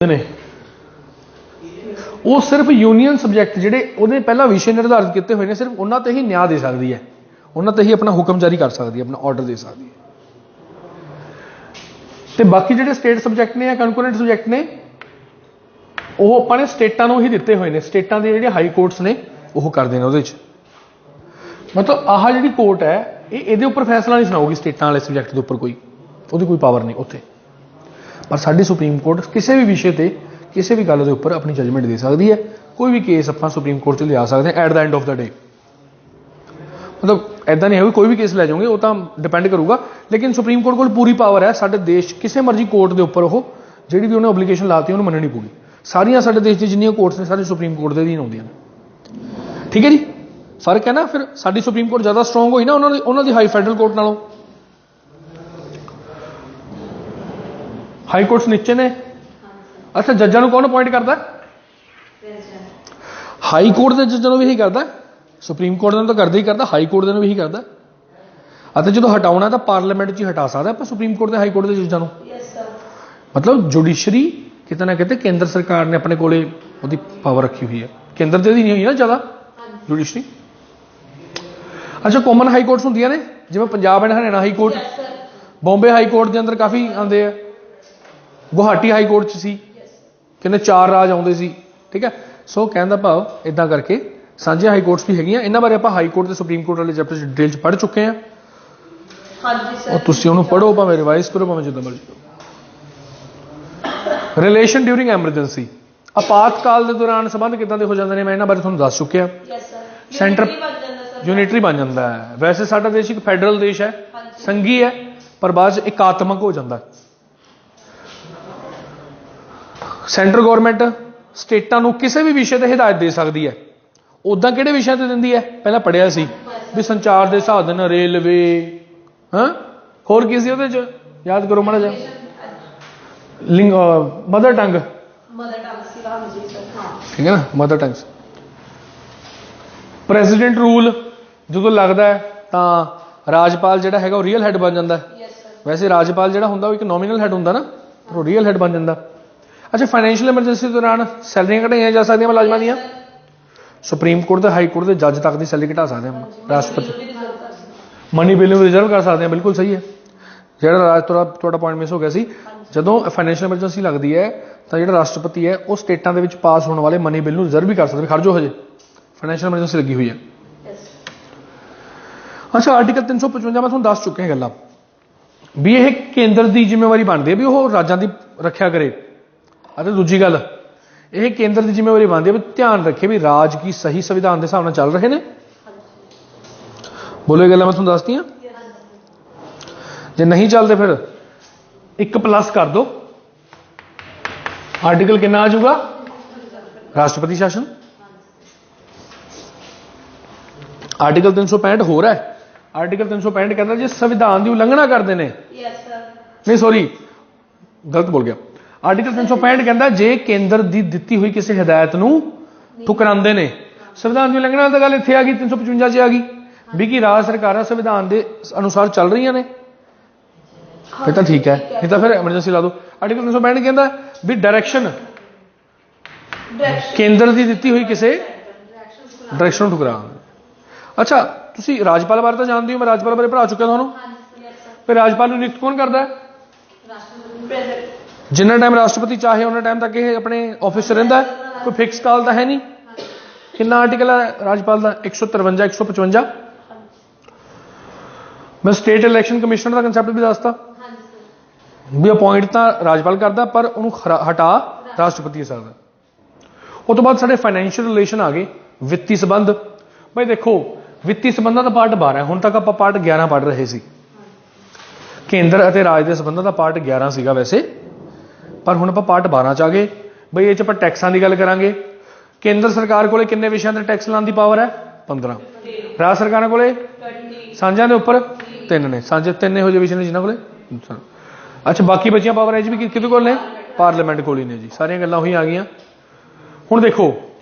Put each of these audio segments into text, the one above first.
ने वो सिर्फ यूनीयन सबजैक्ट ਜਿਹੜੇ ਉਹਦੇ ਪਹਿਲਾਂ ਵਿਸ਼ੇ ਨਿਰਧਾਰਿਤ ਕੀਤੇ ਹੋਏ ਨੇ ਸਿਰਫ ਉਹਨਾਂ ਤੇ ਹੀ ਨਿਆਂ ਦੇ ਸਕਦੀ ਹੈ, ਉਹਨਾਂ ਤੇ ਹੀ ਆਪਣਾ ਹੁਕਮ ਜਾਰੀ ਕਰ ਸਕਦੀ ਹੈ, ਆਪਣਾ ਆਰਡਰ ਦੇ ਸਕਦੀ ਹੈ। ਤੇ ਬਾਕੀ ਜਿਹੜੇ ਸਟੇਟ ਸਬਜੈਕਟ ਨੇ ਜਾਂ ਕੰਕਰੈਂਟ ਸਬਜੈਕਟ ਨੇ ਉਹ ਆਪਾਂ ਨੇ ਸਟੇਟਾਂ ਨੂੰ ਹੀ ਦਿੱਤੇ ਹੋਏ ਨੇ। ਸਟੇਟਾਂ ਦੇ ਜਿਹੜੇ ਹਾਈ ਕੋਰਟਸ ਨੇ ਉਹ ਕਰਦੇ ਨੇ ਉਹਦੇ 'ਚ। ਮਤਲਬ ਆਹ ਜਿਹੜੀ ਕੋਰਟ ਹੈ ਇਹ ਇਹਦੇ ਉੱਪਰ ਫੈਸਲਾ ਨਹੀਂ ਸੁਣਾਊਗੀ ਸਟੇਟਾਂ ਵਾਲੇ ਸਬਜੈਕਟ ਦੇ ਉੱਪਰ, ਕੋਈ ਉਹਦੀ ਕੋਈ ਪਾਵਰ ਨਹੀਂ ਉੱਥੇ। पर साडी सुप्रीम कोर्ट किसी भी विषय पर किसी भी गल के उपर अपनी जजमेंट दे सकती है। कोई भी केस आप सुप्रीम कोर्ट से लिया सकते हैं at the end of the day. मतलब ऐसा नहीं है कोई भी केस लै जाओगे, वो तो डिपेंड करूगा, लेकिन सुप्रीम कोर्ट को पूरी पावर है साडे देश किसी मर्जी कोर्ट के उपर वो जी भी उन्हें ओबलीगेशन लाती उन्हें मननी पूरी। सारिया साडे देश की जिन्नियां कोर्ट्स ने सारे सुप्रीम कोर्ट के अधीन आउंदियां ने। ठीक है जी, फर्क है ना। फिर साडी सुप्रीम कोर्ट ज़्यादा स्ट्रोंग हुई ना उन्होंने हाई फैडरल कोर्ट नालों। हाई कोर्ट्स नीचे ने। अच्छा, जज्जां नूं कौन अपॉइंट करता? हाई कोर्ट के जज्जां नूं भी यही करता, सुप्रीम कोर्ट ने तो करता ही करता, हाई कोर्ट ने भी यही करता। अच्छा, जो हटाउणा तो पार्लीमेंट च हटा सकता आप सुप्रीम कोर्ट के हाई कोर्ट के जज्जां नूं। मतलब जुडिशरी किते ना किते केंद्र सरकार ने अपने कोले उहदी पावर रखी हुई है, केंद्र ते नहीं हुई ना ज़्यादा जुडिशरी। अच्छा, कॉमन हाई कोर्ट्स हुंदियां ने जिवें Punjab and Haryana high court, Bombay high court के अंदर काफ़ी आते हैं। गुवाहाटी हाई कोर्ट सी कहते 4 राज आते सी। ठीक है, सो कहने का भाव इदा करके साझे हाई कोर्ट्स भी है। इन्होंने बारे आप हाई कोर्ट से सुप्रीम कोर्ट वाले चैप्टर डिटेल पढ़ चुके हैं और तुम उन्होंने पढ़ो, भावें रिवाइज करो, भावें जिदा मर्जी करो। रिलेशन ड्यूरिंग एमरजेंसी, आपातकाल के दौरान संबंध किदां दे हो जाते हैं, मैं इन्होंने बारे तुहानूं दस चुकिया। सेंटर यूनिटरी बन जाता है। वैसे साडा देश एक फैडरल देश है, संघी है, पर बाद एकात्मक हो जाता है। सेंट्रल गौरमेंट स्टेटां नूं किसी भी विषय पर हिदायत दे सकती है। उदां किहड़े विषय पर दिंदी है पहला पढ़िया सी भी संचार के साधन, रेलवे, हाँ होर की सी उहदे च याद करो माड़ा जिहा, मदर टंग, ठीक है ना, मदर टंग। प्रेसिडेंट रूल जो लगता है तो राजपाल जिहड़ा हैगा रियल हैड बन जाता है। वैसे राजपाल जिहड़ा हुंदा एक नॉमिनल हैड हुंदा ना, वो रियल हैड बन जाता। अच्छा, फाइनैशियल एमरजेंसी के दौरान सैलरियां घटाई जा सकती मुलाजमान दी। सुप्रीम कोर्ट के हाई कोर्ट के जज तक की सैलरी घटा सकते हैं। राष्ट्रपति मनी बिल में रिजर्व कर सकते हैं, बिल्कुल सही है। जो राज थोड़ा पॉइंट मिस हो गया सी, जो फाइनैशियल एमरजेंसी लगती है तो जो राष्ट्रपति है वो स्टेटां दे विच पास होने वाले मनी बिल में रिजर्व भी कर सकते। खड़ जो हजे फाइनैशियल एमरजेंसी लगी हुई है। अच्छा, आर्टिकल 355 मैं तुहानूं दस चुके गल्लां भी यह केंद्र की जिम्मेवारी बनती है भी वो राज्यों की रक्षा करे। और दूजी गल यह केंद्र की जिम्मेवारी बनती है भी ध्यान रखे भी राज की सही संविधान के हिसाब से चल रहे हैं। बोलो ये गल्लां मैं तुहानूं दसदी हां। जे नहीं चलते फिर 1+ कर दो, आर्टिकल कितना आ जाऊगा? राष्ट्रपति शासन। आर्टिकल 365 हो रहा है। आर्टिकल 365 कहता है जो संविधान की उल्लंघना करते हैं, नहीं सॉरी गलत बोल गया। आर्टिकल 365 कहता है जे केंद्र की दी हुई किसी हिदायत नूं ठुकरांदे ने, संविधान की उल्लंघना तो गल इत्थे आ गई 355 आ गई भी कि राज सरकारां संविधान के अनुसार चल रही ने, फिर तो ठीक है, नहीं तो फिर एमरजेंसी ला दो। आर्टिकल 365 कहता है भी डायरेक्शन केंद्र की दी हुई किसी डायरेक्शन ठुकरा। अच्छा, तुसी राजपाल बारे तो जानते हो, मैं राजपाल बारे पढ़ा चुका थानू। फिर राजपाल नियुक्त कौन करता है? जिन्ना टाइम राष्ट्रपति चाहे उन्ना टाइम तक ये अपने ऑफिस से रहिंदा है, कोई फिक्स काल तो है नहीं। कितना आर्टिकल है राजपाल का? 153 155। मैं स्टेट इलैक्शन कमिश्नर का कंसैप्ट भी दसता भी अपॉइंट तो राजपाल करता पर उन्होंने हटा राष्ट्रपति सकता। उस तो बाद साढ़े फाइनैंशियल रिलेशन आ गए, वित्तीय संबंध। भाई देखो वित्तीय संबंधों का पार्ट 12 है, हुण तक आप पार्ट 11 पढ़ रहे सी। केंद्र और राज के संबंधों का पार्ट 11 सीगा वैसे, पर हुण आपां पार्ट 12 च आ गए। बई ये आपां टैक्सां की गल करांगे। केंद्र सरकार कोले किन्ने विषयां ते टैक्स लाने की पावर है? 15। राज सरकारां कोले सांझां दे उपर 3 ने, सांझे 3 ਇਹੋ ਜਿਹੇ विषय ने जिन्हां कोले। अच्छा, बाकी बचियां पावर है जी भी किहदे कोल ने? पार्लीमेंट कोल ही ने जी। सारियां गल्लां उही आ गईयां। हुण देखो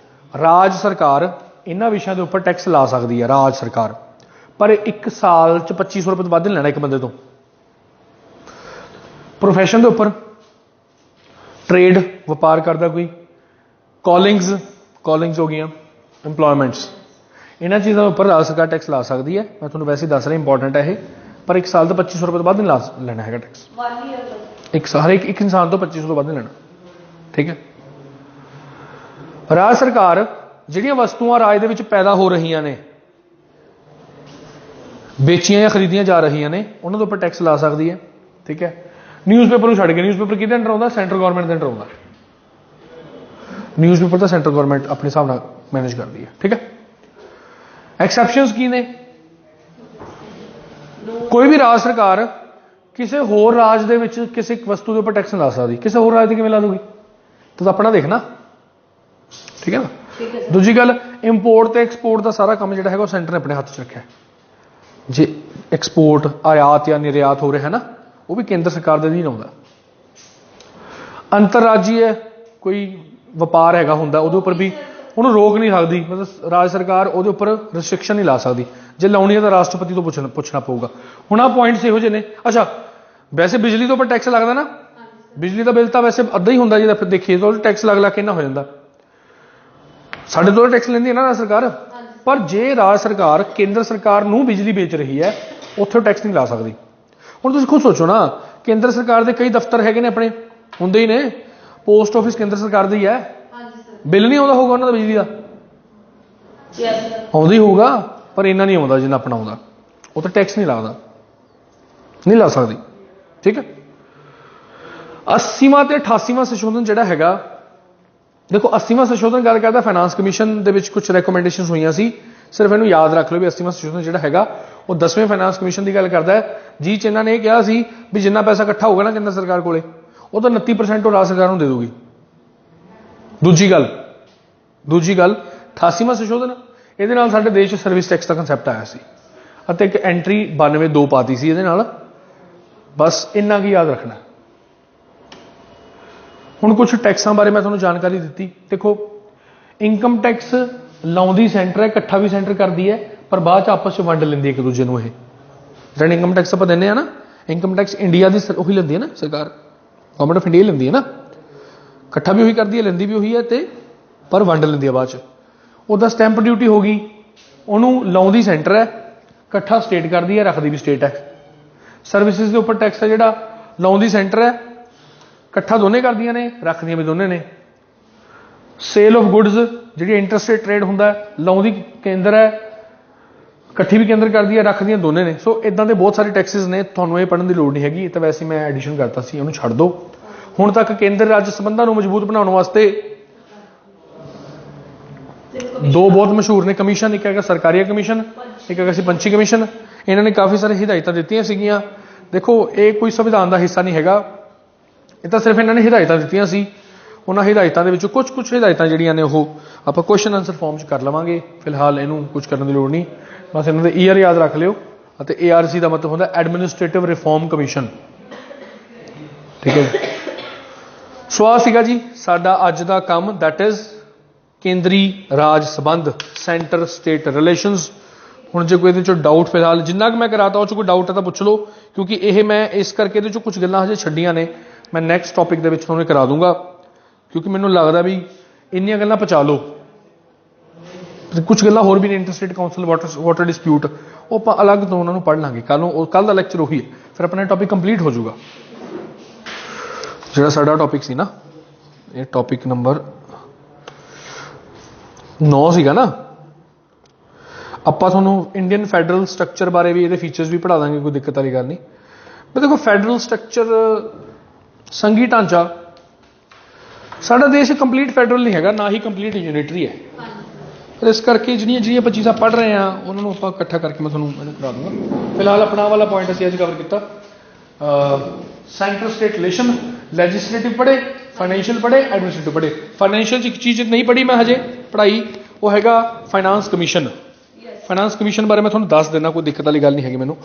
राज सरकार इन्हां विषयां दे उपर टैक्स ला सकदी है राज सरकार, पर 1 साल च 2500 रुपये तो वध नहीं लेना एक बंदे तो। प्रोफैशन के उपर ट्रेड ਵਪਾਰ ਕਰਦਾ ਕੋਈ, कॉलिंग्स हो गई, एम्प्लॉयमेंट्स, इन्होंने चीज़ों पर राज सरकार टैक्स ला सकती है। मैं थोड़ा वैसे दस रहा इंपॉर्टेंट है ये, पर एक साल तो 2500 रुपये तो बाद नहीं ला लेना है टैक्स, हर एक इंसान तो 2500 तो बाद नहीं लेना, ठीक है। राज सरकार ਜਿਹੜੀਆਂ ਵਸਤੂਆਂ ਰਾਜ ਦੇ ਵਿੱਚ ਪੈਦਾ ਹੋ ਰਹੀਆਂ ਨੇ, ਵੇਚੀਆਂ ਜਾਂ ਖਰੀਦੀਆਂ ਜਾ ਰਹੀਆਂ ਨੇ, ਉਹਨਾਂ ਦੇ ਉੱਪਰ ਟੈਕਸ ਲਾ ਸਕਦੀ ਹੈ, ਠੀਕ ਹੈ। ਨਿਊਜ਼ਪੇਪਰ ਨੂੰ ਛੱਡ ਕੇ, ਨਿਊਜ਼ਪੇਪਰ ਕਿਹਦੇ ਅੰਡਰ ਆਉਂਦਾ? ਸੈਂਟਰਲ ਗਵਰਨਮੈਂਟ ਦੇ ਅੰਡਰ ਆਉਂਦਾ। ਨਿਊਜ਼ਪੇਪਰ ਤਾਂ ਸੈਂਟਰਲ ਗਵਰਨਮੈਂਟ ਆਪਣੇ ਹਿਸਾਬ ਨਾਲ ਮੈਨੇਜ ਕਰਦੀ ਹੈ, ਠੀਕ ਹੈ। ਐਕਸੈਪਸ਼ਨਸ ਕੀ ਨੇ? ਕੋਈ ਵੀ ਰਾਜ ਸਰਕਾਰ ਕਿਸੇ ਹੋਰ ਰਾਜ ਦੇ ਵਿੱਚ ਕਿਸੇ ਇੱਕ ਵਸਤੂ ਦੇ ਉੱਪਰ ਟੈਕਸ ਨਹੀਂ ਲਾ ਸਕਦੀ। ਕਿਸੇ ਹੋਰ ਰਾਜ ਤੇ ਕਿਵੇਂ ਲਾ ਦੂਗੀ? ਤੂੰ ਆਪਣਾ ਦੇਖਣਾ, ਠੀਕ ਹੈ ਨਾ। ਦੂਜੀ ਗੱਲ, ਇੰਪੋਰਟ ਤੇ ਐਕਸਪੋਰਟ ਦਾ ਸਾਰਾ ਕੰਮ ਜਿਹੜਾ ਹੈਗਾ ਉਹ ਸੈਂਟਰ ਨੇ ਆਪਣੇ ਹੱਥ 'ਚ ਰੱਖਿਆ। ਜੇ ਐਕਸਪੋਰਟ, ਆਯਾਤ ਜਾਂ ਨਿਰਯਾਤ ਹੋ ਰਿਹਾ ਹੈ ਨਾ, ਉਹ ਵੀ ਕੇਂਦਰ ਸਰਕਾਰ ਦੇ ਅਧੀਨ ਆਉਂਦਾ। ਅੰਤਰਰਾਜੀ ਹੈ ਕੋਈ ਵਪਾਰ ਹੈਗਾ ਹੁੰਦਾ, ਉਹਦੇ ਉੱਪਰ ਵੀ ਉਹਨੂੰ ਰੋਕ ਨਹੀਂ ਸਕਦੀ, ਮਤਲਬ ਰਾਜ ਸਰਕਾਰ ਉਹਦੇ ਉੱਪਰ ਰਿਸਟ੍ਰਿਕਸ਼ਨ ਨਹੀਂ ਲਾ ਸਕਦੀ। ਜੇ ਲਾਉਣੀ ਹੈ ਤਾਂ ਰਾਸ਼ਟਰਪਤੀ ਤੋਂ ਪੁੱਛਣਾ ਪਊਗਾ। ਹੁਣ ਆਹ ਪੁਆਇੰਟਸ ਇਹੋ ਜਿਹੇ ਨੇ। ਅੱਛਾ, ਵੈਸੇ ਬਿਜਲੀ ਦੇ ਉੱਪਰ ਟੈਕਸ ਲੱਗਦਾ ਨਾ, ਬਿਜਲੀ ਦਾ ਬਿੱਲ ਤਾਂ ਵੈਸੇ ਅੱਧਾ ਹੀ ਹੁੰਦਾ, ਜੇ ਫਿਰ ਦੇਖੀਏ ਤਾਂ ਟੈਕਸ ਲੱਗ ਕਿੰਨਾ ਹੋ ਜਾਂਦਾ। ਸਾਡੇ ਤੋਂ ਟੈਕਸ ਲੈਂਦੀ ਹੈ ਨਾ ਰਾਜ ਸਰਕਾਰ, ਪਰ ਜੇ ਰਾਜ ਸਰਕਾਰ ਕੇਂਦਰ ਸਰਕਾਰ ਨੂੰ ਬਿਜਲੀ ਵੇਚ ਰਹੀ ਹੈ, ਉੱਥੇ ਟੈਕਸ ਨਹੀਂ ਲਾ ਸਕਦੀ। ਹੁਣ ਤੁਸੀਂ ਖੁਦ ਸੋਚੋ ਨਾ, ਕੇਂਦਰ ਸਰਕਾਰ ਦੇ ਕਈ ਦਫ਼ਤਰ ਹੈਗੇ ਨੇ ਆਪਣੇ, ਹੁੰਦੇ ਹੀ ਨੇ। ਪੋਸਟ ਆਫਿਸ ਕੇਂਦਰ ਸਰਕਾਰ ਦਾ ਹੀ ਹੈ, ਬਿੱਲ ਨਹੀਂ ਆਉਂਦਾ ਹੋਊਗਾ ਉਹਨਾਂ ਦਾ ਬਿਜਲੀ ਦਾ? ਆਉਂਦਾ ਹੀ ਹੋਊਗਾ, ਪਰ ਇੰਨਾ ਨਹੀਂ ਆਉਂਦਾ ਜਿੰਨਾ ਆਪਣਾ ਆਉਂਦਾ। ਉਹ ਤਾਂ ਟੈਕਸ ਨਹੀਂ ਲੱਗਦਾ, ਨਹੀਂ ਲਾ ਸਕਦੀ, ਠੀਕ ਹੈ। 80ਵਾਂ ਤੇ 88ਵਾਂ ਸੰਸ਼ੋਧਨ ਜਿਹੜਾ ਹੈਗਾ, ਦੇਖੋ 80ਵਾਂ ਸੰਸ਼ੋਧਨ ਗੱਲ ਕਰਦਾ ਫਾਈਨਾਂਸ ਕਮਿਸ਼ਨ ਦੇ ਵਿੱਚ ਕੁਝ ਰეკਮੈਂਡੇਸ਼ਨਸ ਹੋਈਆਂ ਸੀ। ਸਿਰਫ ਇਹਨੂੰ ਯਾਦ ਰੱਖ ਲਓ ਵੀ 80ਵਾਂ ਸੰਸ਼ੋਧਨ ਜਿਹੜਾ ਹੈਗਾ ਉਹ 10ਵੇਂ ਫਾਈਨਾਂਸ ਕਮਿਸ਼ਨ ਦੀ ਗੱਲ ਕਰਦਾ ਹੈ। ਜਿਹ 'ਚ ਇਹਨਾਂ ਨੇ ਇਹ ਕਿਹਾ ਸੀ ਵੀ ਜਿੰਨਾ ਪੈਸਾ ਇਕੱਠਾ ਹੋਊਗਾ ਨਾ ਕੇਂਦਰ ਸਰਕਾਰ ਕੋਲੇ, ਉਹ ਤਾਂ 29% ਉਹ ਰਾਜ ਸਰਕਾਰ ਨੂੰ ਦੇ ਦੂਗੀ। ਦੂਜੀ ਗੱਲ 88ਵਾਂ ਸੰਸ਼ੋਧਨ, ਇਹਦੇ ਨਾਲ ਸਾਡੇ ਦੇਸ਼ 'ਚ ਸਰਵਿਸ ਟੈਕਸ ਦਾ ਕੰਸੈਪਟ ਆਇਆ ਸੀ ਅਤੇ ਇੱਕ ਐਂਟਰੀ 92(2) ਪਾਤੀ ਸੀ ਇਹਦੇ ਨਾਲ। ਬਸ ਇੰਨਾ ਕੀ ਯਾਦ ਰੱਖਣਾ। ਹੁਣ ਕੁਝ ਟੈਕਸਾਂ ਬਾਰੇ ਮੈਂ ਤੁਹਾਨੂੰ ਜਾਣਕਾਰੀ ਦਿੱਤੀ। ਦੇਖੋ, ਇਨਕਮ ਟੈਕਸ ਲਾਉਂਦੀ ਸੈਂਟਰ ਹੈ, ਇਕੱਠਾ ਵੀ ਸੈਂਟਰ ਕਰਦੀ ਹੈ, ਪਰ ਬਾਅਦ 'ਚ ਆਪਸ 'ਚ ਵੰਡ ਲੈਂਦੀ ਇੱਕ ਦੂਜੇ ਨੂੰ। ਇਹ ਜਿਹੜਾ ਇਨਕਮ ਟੈਕਸ ਆਪਾਂ ਦਿੰਦੇ ਹਾਂ ਨਾ, ਇਨਕਮ ਟੈਕਸ ਇੰਡੀਆ ਦੀ ਉਹੀ ਲੈਂਦੀ ਹੈ ਨਾ ਸਰਕਾਰ, ਗਵਰਨਮੈਂਟ ਆਫ ਇੰਡੀਆ ਲੈਂਦੀ ਹੈ ਨਾ। ਇਕੱਠਾ ਵੀ ਉਹੀ ਕਰਦੀ ਹੈ, ਲੈਂਦੀ ਵੀ ਉਹੀ ਹੈ, ਤੇ ਪਰ ਵੰਡ ਲੈਂਦੀ ਹੈ ਬਾਅਦ 'ਚ। ਉਹਦਾ ਸਟੈਂਪ ਡਿਊਟੀ ਹੋ ਗਈ, ਉਹਨੂੰ ਲਾਉਂਦੀ ਸੈਂਟਰ ਹੈ, ਇਕੱਠਾ ਸਟੇਟ ਕਰਦੀ ਹੈ, ਰੱਖਦੀ ਵੀ ਸਟੇਟ ਹੈ। ਸਰਵਿਸਿਜ਼ ਦੇ ਉੱਪਰ ਟੈਕਸ ਹੈ ਜਿਹੜਾ ਲਾਉਂਦੀ ਸੈਂਟਰ ਹੈ, ਇਕੱਠਾ ਦੋਨੇ ਕਰਦੀਆਂ ਨੇ, ਰੱਖਦੀਆਂ ਵੀ ਦੋਨੇ ਨੇ। ਸੇਲ ਆਫ ਗੁੱਡਸ ਜਿਹੜੀ ਇੰਟਰਸਟੇਟ ਟ੍ਰੇਡ ਹੁੰਦਾ, ਲਾਉਂਦੀ ਕੇਂਦਰ ਹੈ, ਇਕੱਠੀ ਵੀ ਕੇਂਦਰ ਕਰਦੀ ਹੈ, ਰੱਖਦੀਆਂ ਦੋਨੇ ਨੇ। ਸੋ ਇਦਾਂ ਦੇ ਬਹੁਤ ਸਾਰੇ ਟੈਕਸਿਸ ਨੇ, ਤੁਹਾਨੂੰ ਇਹ ਪੜ੍ਹਨ ਦੀ ਲੋੜ ਨਹੀਂ ਹੈਗੀ, ਇਹ ਤਾਂ ਵੈਸੇ ਮੈਂ ਐਡੀਸ਼ਨ ਕਰਤਾ ਸੀ, ਉਹਨੂੰ ਛੱਡ ਦਿਓ। ਹੁਣ ਤੱਕ ਕੇਂਦਰ ਰਾਜ ਸੰਬੰਧਾਂ ਨੂੰ ਮਜ਼ਬੂਤ ਬਣਾਉਣ ਵਾਸਤੇ ਦੋ ਬਹੁਤ ਮਸ਼ਹੂਰ ਨੇ ਕਮਿਸ਼ਨ, ਇੱਕ ਹੈਗਾ ਸਰਕਾਰੀਆ ਕਮਿਸ਼ਨ, ਇੱਕ ਹੈਗਾ ਸੀ ਪੰਚੀ ਕਮਿਸ਼ਨ। ਇਹਨਾਂ ਨੇ ਕਾਫੀ ਸਾਰੇ ਹਿਦਾਇਤਾਂ ਦਿੱਤੀਆਂ ਸੀਗੀਆਂ। ਦੇਖੋ, ਇਹ ਕੋਈ ਸੰਵਿਧਾਨ ਦਾ ਹਿੱਸਾ ਨਹੀਂ ਹੈਗਾ, ਇਹ ਤਾਂ ਸਿਰਫ ਇਹਨਾਂ ਨੇ ਹਿਦਾਇਤਾਂ ਦਿੱਤੀਆਂ ਸੀ। ਉਹਨਾਂ ਹਿਦਾਇਤਾਂ ਦੇ ਵਿੱਚੋਂ ਕੁਝ ਹਿਦਾਇਤਾਂ ਜਿਹੜੀਆਂ ਨੇ ਉਹ ਆਪਾਂ ਕੁਐਸਚਨ ਆਨਸਰ ਫਾਰਮ 'ਚ ਕਰ ਲਵਾਂਗੇ। ਫਿਲਹਾਲ ਇਹਨੂੰ ਕੁਝ ਕਰਨ ਦੀ ਲੋੜ ਨਹੀਂ, ਬਸ ਇਹਨਾਂ ਦੇ ਈਅਰ ਯਾਦ ਰੱਖ ਲਿਓ। ਅਤੇ ARC ਦਾ ਮਤਲਬ ਹੁੰਦਾ ਐਡਮਿਨਿਸਟ੍ਰੇਟਿਵ ਰਿਫਾਰਮ ਕਮਿਸ਼ਨ, ਠੀਕ ਹੈ। ਸੋ ਆਹ ਸੀਗਾ ਜੀ ਸਾਡਾ ਅੱਜ ਦਾ ਕੰਮ, ਦੈਟ ਇਜ਼ ਕੇਂਦਰੀ ਰਾਜ ਸੰਬੰਧ, ਸੈਂਟਰ ਸਟੇਟ ਰਿਲੇਸ਼ਨਸ। ਹੁਣ ਜੇ ਕੋਈ ਇਹਦੇ 'ਚੋਂ ਡਾਊਟ, ਫਿਲਹਾਲ ਜਿੰਨਾ ਕੁ ਮੈਂ ਕਰਾਤਾ ਉਹ 'ਚ ਕੋਈ ਡਾਊਟ ਹੈ ਤਾਂ ਪੁੱਛ ਲਓ, ਕਿਉਂਕਿ ਇਹ ਮੈਂ ਇਸ ਕਰਕੇ ਇਹਦੇ 'ਚੋਂ ਕੁਝ ਗੱਲਾਂ ਹਜੇ ਛੱਡੀਆਂ ਨੇ, ਮੈਂ ਨੈਕਸਟ ਟੌਪਿਕ ਦੇ ਵਿੱਚ ਤੁਹਾਨੂੰ ਕਰਾ ਦੂੰਗਾ, ਕਿਉਂਕਿ ਮੈਨੂੰ ਲੱਗਦਾ ਵੀ ਇੰਨੀਆਂ ਗੱਲਾਂ ਪਹੁੰਚਾ ਲਓ। ਕੁਝ ਗੱਲਾਂ ਹੋਰ ਵੀ ਨੇ, ਇੰਟਰਸਟੇਟ ਕਾਉਂਸਲ, ਵਾਟਰ ਡਿਸਪਿਊਟ, ਉਹ ਆਪਾਂ ਅਲੱਗ ਤੋਂ ਉਹਨਾਂ ਨੂੰ ਪੜ੍ਹ ਲਾਂਗੇ ਕੱਲ੍ਹ ਨੂੰ। ਕੱਲ੍ਹ ਦਾ ਲੈਕਚਰ ਉਹੀ ਹੈ, ਫਿਰ ਆਪਣਾ ਟੌਪਿਕ ਕੰਪਲੀਟ ਹੋ ਜਾਊਗਾ। ਜਿਹੜਾ ਸਾਡਾ ਟੌਪਿਕ ਸੀ ਨਾ, ਇਹ ਟੌਪਿਕ ਨੰਬਰ 9 ਸੀਗਾ ਨਾ। ਆਪਾਂ ਤੁਹਾਨੂੰ ਇੰਡੀਅਨ ਫੈਡਰਲ ਸਟਰਕਚਰ ਬਾਰੇ ਵੀ, ਇਹਦੇ ਫੀਚਰਸ ਵੀ ਪੜ੍ਹਾ ਦਾਂਗੇ, ਕੋਈ ਦਿੱਕਤ ਵਾਲੀ ਗੱਲ ਨਹੀਂ। ਮੈਂ ਦੇਖੋ, ਫੈਡਰਲ ਸਟਰਕਚਰ, ਸੰਘੀ ਢਾਂਚਾ, ਸਾਡਾ ਦੇਸ਼ ਕੰਪਲੀਟ ਫੈਡਰਲ ਨਹੀਂ ਹੈਗਾ, ਨਾ ਹੀ ਕੰਪਲੀਟ ਯੂਨਿਟਰੀ ਹੈ। ਪਰ ਇਸ ਕਰਕੇ ਜਿਹੜੀਆਂ ਆਪਾਂ ਚੀਜ਼ਾਂ ਪੜ੍ਹ ਰਹੇ ਹਾਂ ਉਹਨਾਂ ਨੂੰ ਆਪਾਂ ਇਕੱਠਾ ਕਰਕੇ ਮੈਂ ਤੁਹਾਨੂੰ ਇਹਨੂੰ ਕਰਾ ਦੂੰਗਾ। ਫਿਲਹਾਲ ਆਪਣਾ ਵਾਲਾ ਪੁਆਇੰਟ ਅਸੀਂ ਅੱਜ ਕਵਰ ਕੀਤਾ। ਸੈਂਟਰ ਸਟੇਟ ਰਿਲੇਸ਼ਨ, ਲੈਜਿਸਲੇਟਿਵ ਪੜ੍ਹੇ, ਫਾਈਨੈਂਸ਼ੀਅਲ ਪੜ੍ਹੇ, ਐਡਮਿਨਿਸਟ੍ਰੇਟਿਵ ਪੜ੍ਹੇ। ਫਾਈਨੈਂਸ਼ੀਅਲ 'ਚ ਇੱਕ ਚੀਜ਼ ਨਹੀਂ ਪੜ੍ਹੀ ਮੈਂ ਹਜੇ ਪੜ੍ਹਾਈ, ਉਹ ਹੈਗਾ ਫਾਈਨਾਂਸ ਕਮਿਸ਼ਨ। ਫਾਈਨਾਂਸ ਕਮਿਸ਼ਨ ਬਾਰੇ ਮੈਂ ਤੁਹਾਨੂੰ ਦੱਸ ਦਿੰਦਾ, ਕੋਈ ਦਿੱਕਤ ਵਾਲੀ ਗੱਲ ਨਹੀਂ ਹੈਗੀ ਮੈਨੂੰ।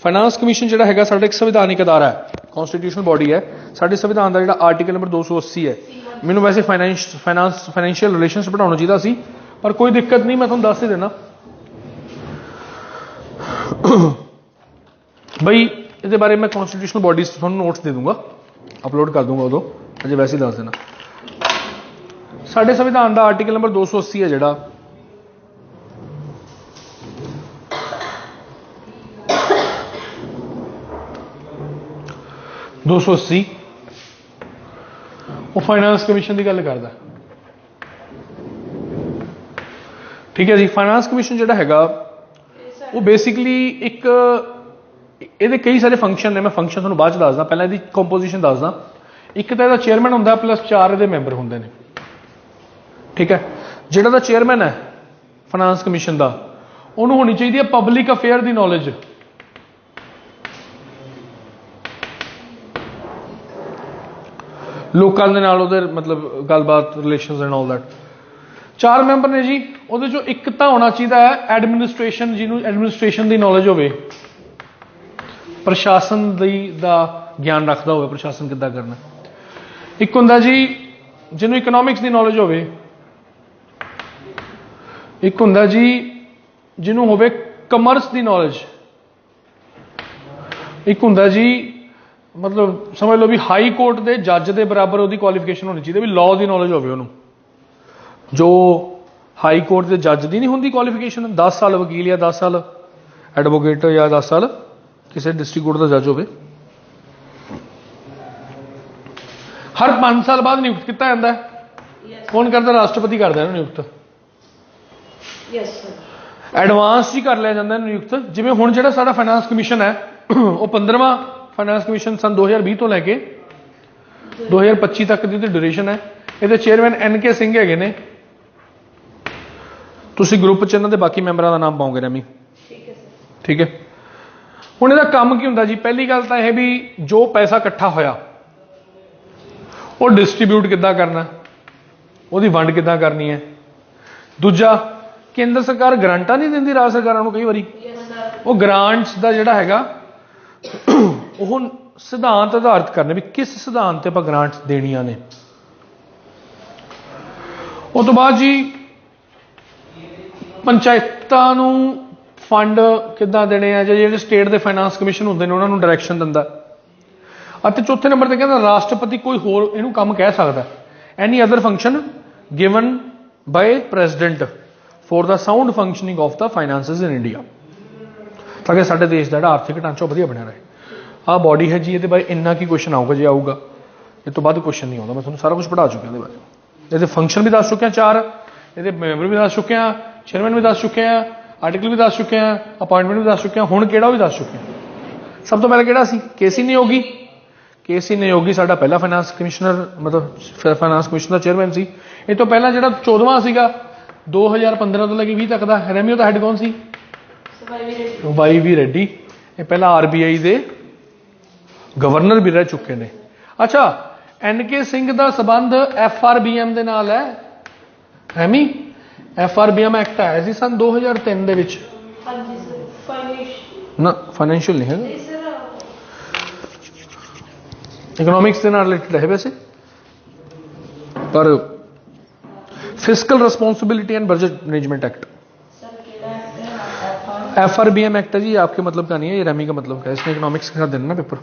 ਫਾਈਨਾਂਸ ਕਮਿਸ਼ਨ ਜਿਹੜਾ ਹੈਗਾ ਸਾਡਾ ਇੱਕ ਸੰਵਿਧਾਨਿਕ ਅਦਾਰਾ ਹੈ, ਕਨਸਟੀਟਿਊਸ਼ਨਲ ਬੋਡੀ ਹੈ। ਸਾਡੇ ਸੰਵਿਧਾਨ ਦਾ ਜਿਹੜਾ ਆਰਟੀਕਲ ਨੰਬਰ 280 ਹੈ। ਮੈਨੂੰ ਵੈਸੇ ਫਾਈਨੈਂਸ਼ੀਅਲ ਰਿਲੇਸ਼ਨਸ ਪੜ੍ਹਾਉਣਾ ਚਾਹੀਦਾ ਸੀ, ਪਰ ਕੋਈ ਦਿੱਕਤ ਨਹੀਂ, ਮੈਂ ਤੁਹਾਨੂੰ ਦੱਸ ਹੀ ਦੇਣਾ ਬਈ ਇਹਦੇ ਬਾਰੇ। ਮੈਂ ਕਨਸਟੀਟਿਊਸ਼ਨਲ ਬੋਡੀਜ਼ ਤੁਹਾਨੂੰ ਨੋਟਸ ਦੇ ਦੂੰਗਾ, ਅਪਲੋਡ ਕਰ ਦੂੰਗਾ ਉਦੋਂ। अजे वैसे ही दस देना। साडे संविधान का आर्टिकल नंबर 280 है जिहड़ा, वो फाइनेंस कमीशन की गल करदा। ठीक है जी। फाइनेंस कमीशन जिहड़ा हैगा वो बेसिकली एक, ये कई सारे फंक्शन ने, मैं फंक्शन तुहानूं बाद च दसदा, पहले इसकी कंपोजिशन दसदा। एक तो इसका चेयरमैन होंदा प्लस 4 इहदे मैंबर होंदे ने। ठीक है। जिहड़ा दा चेयरमैन है फाइनेंस कमीशन का, उन्होंने होनी चाहिए पब्लिक अफेयर की नॉलेज। लोकां दे नाल उहदे मतलब गलबात, relations and all that. 4 member ने जी, उहदे चों एक तो होना चाहिए है एडमिनिस्ट्रेशन, जिन्हों एडमिनिस्ट्रेशन की नॉलेज होवे, प्रशासन दा ज्ञान रखता हो, प्रशासन किद्दां करना। एक हुंदा जी जिन्हों इकनॉमिक्स की नॉलेज होवे, एक हुंदा जी जिन्हों होवे कमर्स की नॉलेज, एक हुंदा जी मतलब समझ लो भी हाई कोर्ट के जज के बराबर उसकी क्वालिफिकेशन होनी चाहिए, भी लॉ की नॉलेज होवे उन्होंने। जो हाई कोर्ट के जज की नहीं होंगी क्वालिफिकेशन, 10 साल वकील या 10 साल एडवोकेट या 10 साल किसी डिस्ट्रिक्ट कोर्ट का जज होवे। हर 5 साल बाद नियुक्त किया जाता है। कौन करता? राष्ट्रपति करता है नियुक्त। एडवांस ही कर लिया जाता है नियुक्त। जिवें हुण जिहड़ा साडा फाइनेंस कमीशन है वो 15वां फाइनेंस कमीशन सन 2020 तो लैके 2025 तक की ड्यूरेशन है। ये चेयरमैन NK सिंह है ने। तुसीं ग्रुप च इन्हां दे बाकी मैंबरां दा नाम पाओगे रैमी। ठीक है। हुण इहदा काम की हुंदा जी? पहली गल तां यह भी जो पैसा इकट्ठा होया वो डिस्ट्रीब्यूट किद्दां करना, उसकी वंड किद्दां करनी है। दूजा, केंद्र सरकार ग्रांटां नहीं दिंदी राज सरकारां नूं, कई वारी वो ग्रांट्स का जिहड़ा हैगा वो सिद्धांत आधारित करने, भी किस सिद्धांत ते आपां ग्रांट्स देनियां ने। उस तो बाद जी पंचायतां नूं फंड किद्दां देने आ, जिहड़े स्टेट के फाइनेंस कमीशन होंदे ने उन्हां नूं डायरैक्शन दिंदा। ਅਤੇ चौथे नंबर पर कहता राष्ट्रपति कोई होर इहनूं काम कह सकता, any other function given by president for the sound functioning of the finances in India, ताकि साडे देश का आर्थिक ढांचा वधिया बनिया रहे। आ बॉडी है जी, ये बारे इन्ना की क्वेश्चन आऊगा जी, आऊगा इस तो बाद क्वेश्चन नहीं आता। मैं तुहानूं सारा कुछ पढ़ा चुका बारे, ये फंक्शन भी दस चुके हैं 4, ये मैंबर भी दस चुके हैं, चेयरमैन भी दस चुके हैं, आर्टिकल भी दस चुके हैं, अपॉइंटमेंट भी दस चुके हैं, हुण किहड़ा भी दस चुके हैं। सब तो पहले किहड़ा सी? KC नियोगी। KC नियोगी साडा पहला फाइनेंस कमिश्नर, मतलब फाइनेंस कमीशन का चेयरमैन सी। इस तो पहला जिहड़ा 14वां सीगा 2015 तो लैके 20 तक का रेमियो का हैड कौन सी? YV रेड्डी। ये पहला RBI के गवर्नर भी रह चुके हैं। अच्छा, NK सिंह का संबंध FRBM के नाल है, हैमी? FRBM एक्ट आया सी सन 2003 दे विच ना, फाइनेंशियल नहीं है, इकोनॉमिक्स के नाल रिलेटेड है वैसे, पर fiscal responsibility and budget management act FRBM act है जी, आपके मतलब का नहीं है, ये रेमी का मतलब का है। इसने इकोनॉमिक्स के साथ देना ना पेपर।